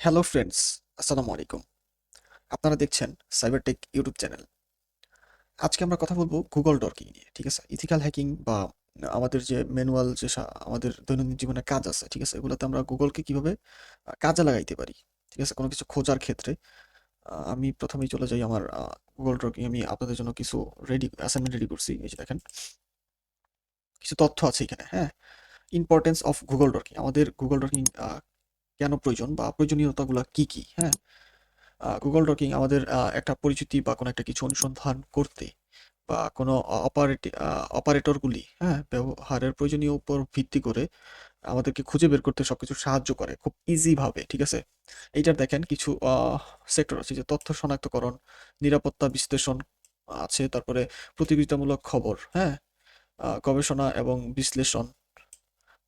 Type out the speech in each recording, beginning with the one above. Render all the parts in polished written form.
Hello friends, আসসালামু আলাইকুম। আপনারা দেখছেন সাইবারটেক ইউটিউব চ্যানেল। আজকে আমরা কথা বলবো গুগল ডরকিং নিয়ে, ঠিক আছে? ইথিক্যাল হ্যাকিং বা আমাদের যে ম্যানুয়াল যে আমাদের দৈনন্দিন জীবনে কাজ আছে, ঠিক আছে? এগুলোতে আমরা গুগলকে কিভাবে কাজে লাগাইতে পারি, ঠিক আছে? কোনো কিছু খোঁজার ক্ষেত্রে আমি প্রথমেই চলে যাই আমার গুগল ডরকিং। আমি আপনাদের জন্য কিছু অ্যাসাইনমেন্ট রেডি করছি। এই যে দেখেন, কিছু তথ্য আছে এখানে, হ্যাঁ? ইম্পর্টেন্স অফ গুগল ডরকিং, আমাদের গুগল ডরকিং কেন প্রয়োজন বা প্রয়োজনীয়তাগুলো কি কি, হ্যাঁ? গুগল ডকিং আমাদের একটা পরিচিতি বা কোনো একটা কিছু অনুসন্ধান করতে বা কোনো অপারেটরগুলি, হ্যাঁ, ব্যবহারের প্রয়োজনীয় উপর ভিত্তি করে আমাদেরকে খুঁজে বের করতে সবকিছু সাহায্য করে খুব ইজি ভাবে, ঠিক আছে? এইটার দেখেন কিছু সেক্টর আছে, যে তথ্য শনাক্তকরণ, নিরাপত্তা বিশ্লেষণ আছে, তারপরে প্রতিযোগিতামূলক খবর, হ্যাঁ, গবেষণা এবং বিশ্লেষণ,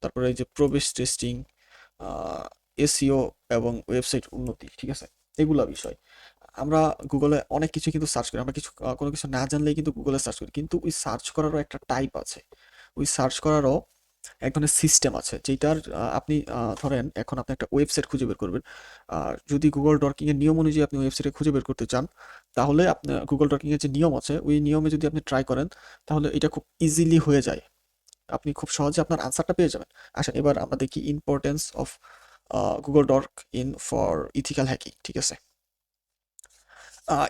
তারপরে এই যে প্রবেশ টেস্টিং, এসইও এবং ওয়েবসাইট উন্নতি, ঠিক আছে? এগুলা বিষয় আমরা গুগলে অনেক কিছু কিন্তু সার্চ করি। আমরা কিছু কোনো কিছু না জানলেই কিন্তু গুগলে সার্চ করি, কিন্তু ওই সার্চ করারও একটা টাইপ আছে। ওই সার্চ করারও এক ধরনের সিস্টেম আছে, যেটার আপনি ধরেন এখন আপনি একটা ওয়েবসাইট খুঁজে বের করবেন। যদি গুগল ডর্কিং এর নিয়ম অনুযায়ী আপনি ওয়েবসাইটে খুঁজে বের করতে চান, তাহলে আপনার গুগল ডর্কিং এর যে নিয়ম আছে, ওই নিয়মে যদি আপনি ট্রাই করেন, তাহলে এটা খুব ইজিলি হয়ে যায়। আপনি খুব সহজে আপনার আনসারটা পেয়ে যাবেন। আসেন এবার আমরা দেখি importance of Google dork in for ethical hacking, ঠিক আছে?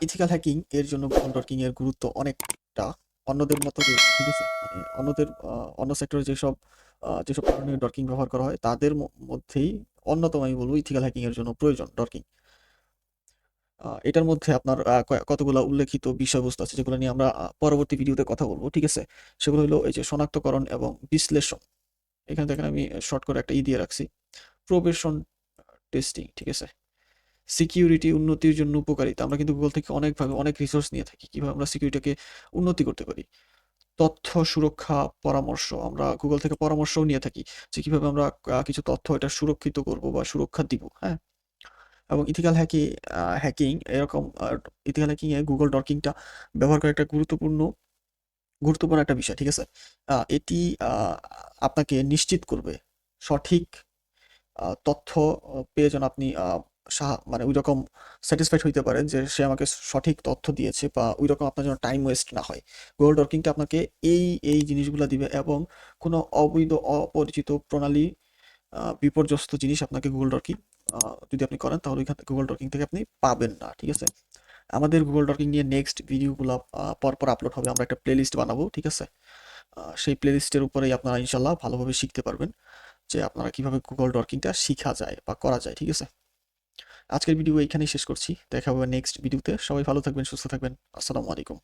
ইথিক্যাল হ্যাকিং এর জন্য গুগল ডর্কিং এর গুরুত্ব অনেকটা অন্যদের মতো যে, ঠিক আছে? মানে অন্যদের অন্য সেক্টরে যেসব কারণে ডর্কিং ব্যবহার করা হয়, তাদের মধ্যেই অন্যতম আমি বলবো ইথিক্যাল হ্যাকিং এর জন্য প্রয়োজন ডর্কিং। এটার মধ্যে আপনার কতগুলা উল্লেখিত বিষয়বস্তু আছে, যেগুলো নিয়ে আমরা পরবর্তী ভিডিওতে কথা বলবো, ঠিক আছে? সেগুলো হলো এই যে শনাক্তকরণ এবং বিশ্লেষণ। এখানে দেখেন আমি শর্ট করে একটা দিয়ে রাখছি, প্রবেশন টেস্টিং, ঠিক আছে? সিকিউরিটি উন্নতির জন্য উপকারিতা, আমরা কিন্তু গুগল থেকে অনেকভাবে অনেক রিসোর্স নিয়ে থাকি কিভাবে আমরা সিকিউরিটিকে উন্নতি করতে পারি। তথ্য সুরক্ষা পরামর্শ, আমরা গুগল থেকে পরামর্শও নিয়ে থাকি যে কিভাবে আমরা কিছু তথ্য এটা সুরক্ষিত করব বা সুরক্ষা দিব, হ্যাঁ? এবং হ্যাকিং এরকম ইথিক্যাল হ্যাকিং এ গুগল ডর্কিংটা ব্যবহার করা একটা গুরুত্বপূর্ণ একটা বিষয়, ঠিক আছে? এটি আপনাকে নিশ্চিত করবে সঠিক তথ্য পেয়ে যেন আপনি মানে ওইরকম স্যাটিসফাইড হইতে পারেন যে সে আমাকে সঠিক তথ্য দিয়েছে, বা ওইরকম আপনার যেন টাইম ওয়েস্ট না হয়। গুগল ডর্কিংটা আপনাকে এই জিনিসগুলা দিবে, এবং কোনো অবৈধ অপরিচিত প্রণালী বিপর্যস্ত জিনিস আপনাকে গুগল ডর্কিং যদি আপনি করেন, তাহলে ওইখান থেকে গুগল ডর্কিং থেকে আপনি পাবেন না, ঠিক আছে? আমাদের গুগল ডর্কিং নিয়ে নেক্সট ভিডিওগুলো পরপর আপলোড হবে। আমরা একটা প্লেলিস্ট বানাবো, ঠিক আছে? সেই প্লেলিস্টের উপরেই আপনারা ইনশাল্লাহ ভালোভাবে শিখতে পারবেন যে আপনারা কিভাবে গুগল ডর্কিংটা শিখা যায় বা করা যায়, ঠিক আছে? আজকের ভিডিও এইখানেই শেষ করছি। দেখা হবে নেক্সট ভিডিওতে। সবাই ভালো থাকবেন, সুস্থ থাকবেন। আসসালামু আলাইকুম।